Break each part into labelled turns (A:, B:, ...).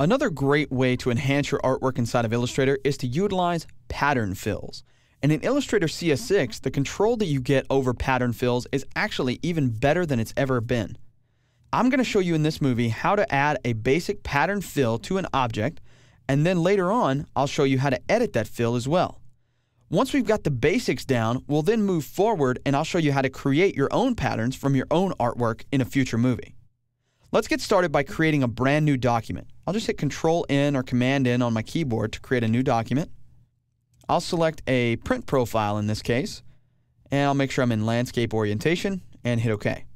A: Another great way to enhance your artwork inside of Illustrator is to utilize pattern fills. And in Illustrator CS6, the control that you get over pattern fills is actually even better than it's ever been. I'm going to show you in this movie how to add a basic pattern fill to an object, and then later on, I'll show you how to edit that fill as well. Once we've got the basics down, we'll then move forward and I'll show you how to create your own patterns from your own artwork in a future movie. Let's get started by creating a brand new document. I'll just hit Control-N or Command-N on my keyboard to create a new document. I'll select a print profile in this case, and I'll make sure I'm in landscape orientation and hit OK.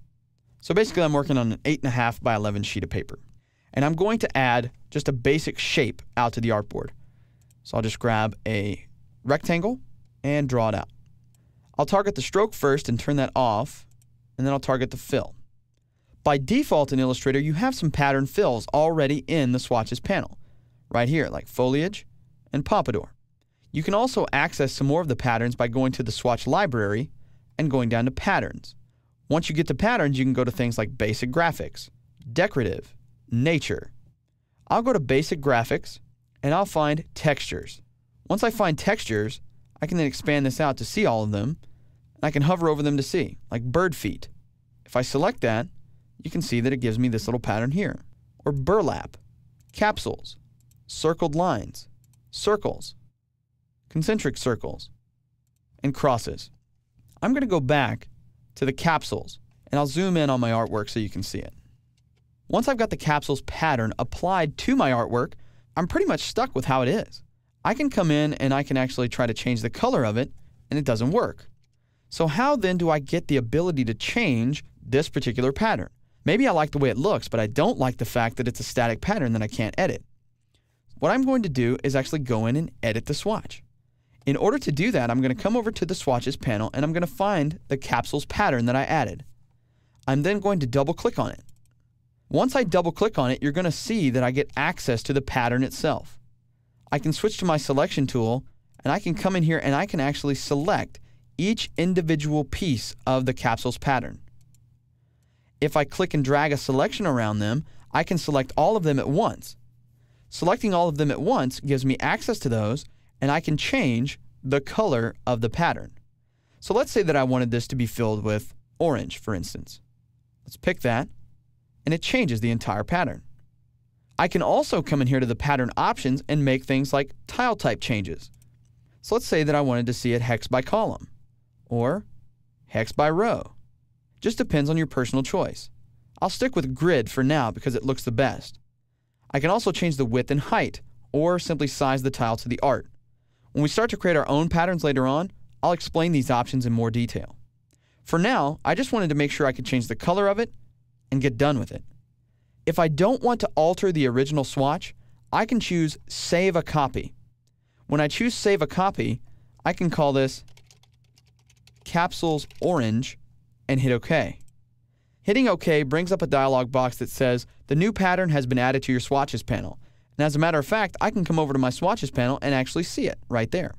A: So basically I'm working on an 8.5 by 11 sheet of paper. And I'm going to add just a basic shape out to the artboard. So I'll just grab a rectangle and draw it out. I'll target the stroke first and turn that off, and then I'll target the fill. By default in Illustrator, you have some pattern fills already in the swatches panel, right here, like foliage and pompadour. You can also access some more of the patterns by going to the swatch library and going down to patterns. Once you get to patterns, you can go to things like basic graphics, decorative, nature. I'll go to basic graphics and I'll find textures. Once I find textures, I can then expand this out to see all of them, and I can hover over them to see, like bird feet. If I select that, you can see that it gives me this little pattern here. Or burlap, capsules, circled lines, circles, concentric circles, and crosses. I'm going to go back to the capsules, and I'll zoom in on my artwork so you can see it. Once I've got the capsules pattern applied to my artwork, I'm pretty much stuck with how it is. I can come in and I can actually try to change the color of it, and it doesn't work. So how then do I get the ability to change this particular pattern? Maybe I like the way it looks, but I don't like the fact that it's a static pattern that I can't edit. What I'm going to do is actually go in and edit the swatch. In order to do that, I'm going to come over to the swatches panel and I'm going to find the capsules pattern that I added. I'm then going to double click on it. Once I double click on it, you're going to see that I get access to the pattern itself. I can switch to my selection tool and I can come in here and I can actually select each individual piece of the capsules pattern. If I click and drag a selection around them, I can select all of them at once. Selecting all of them at once gives me access to those, and I can change the color of the pattern. So let's say that I wanted this to be filled with orange, for instance. Let's pick that, and it changes the entire pattern. I can also come in here to the pattern options and make things like tile type changes. So let's say that I wanted to see it hex by column, or hex by row. Just depends on your personal choice. I'll stick with grid for now because it looks the best. I can also change the width and height, or simply size the tile to the art. When we start to create our own patterns later on, I'll explain these options in more detail. For now, I just wanted to make sure I could change the color of it and get done with it. If I don't want to alter the original swatch, I can choose Save a Copy. When I choose Save a Copy, I can call this Capsules Orange and hit OK. Hitting OK brings up a dialog box that says the new pattern has been added to your swatches panel. And as a matter of fact, I can come over to my swatches panel and actually see it right there.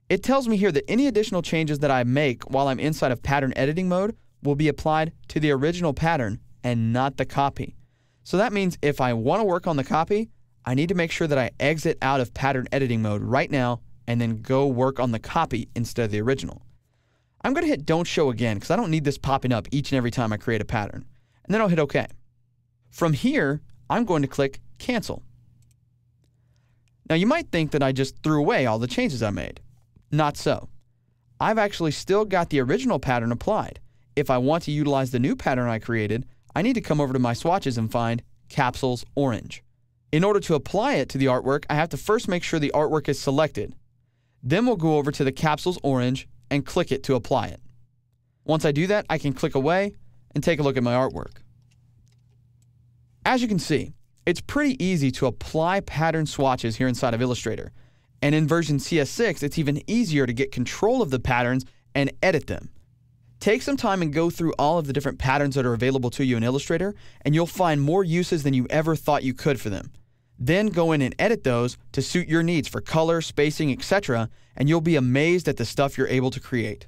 A: It tells me here that any additional changes that I make while I'm inside of pattern editing mode will be applied to the original pattern and not the copy. So that means if I want to work on the copy, I need to make sure that I exit out of pattern editing mode right now and then go work on the copy instead of the original. I'm going to hit Don't Show again because I don't need this popping up each and every time I create a pattern. And then I'll hit OK. From here, I'm going to click Cancel. Now you might think that I just threw away all the changes I made. Not so. I've actually still got the original pattern applied. If I want to utilize the new pattern I created, I need to come over to my swatches and find Capsules Orange. In order to apply it to the artwork, I have to first make sure the artwork is selected. Then we'll go over to the Capsules Orange and click it to apply it. Once I do that, I can click away and take a look at my artwork. As you can see, it's pretty easy to apply pattern swatches here inside of Illustrator. And in version CS6, it's even easier to get control of the patterns and edit them. Take some time and go through all of the different patterns that are available to you in Illustrator, and you'll find more uses than you ever thought you could for them. Then go in and edit those to suit your needs for color, spacing, etc., and you'll be amazed at the stuff you're able to create.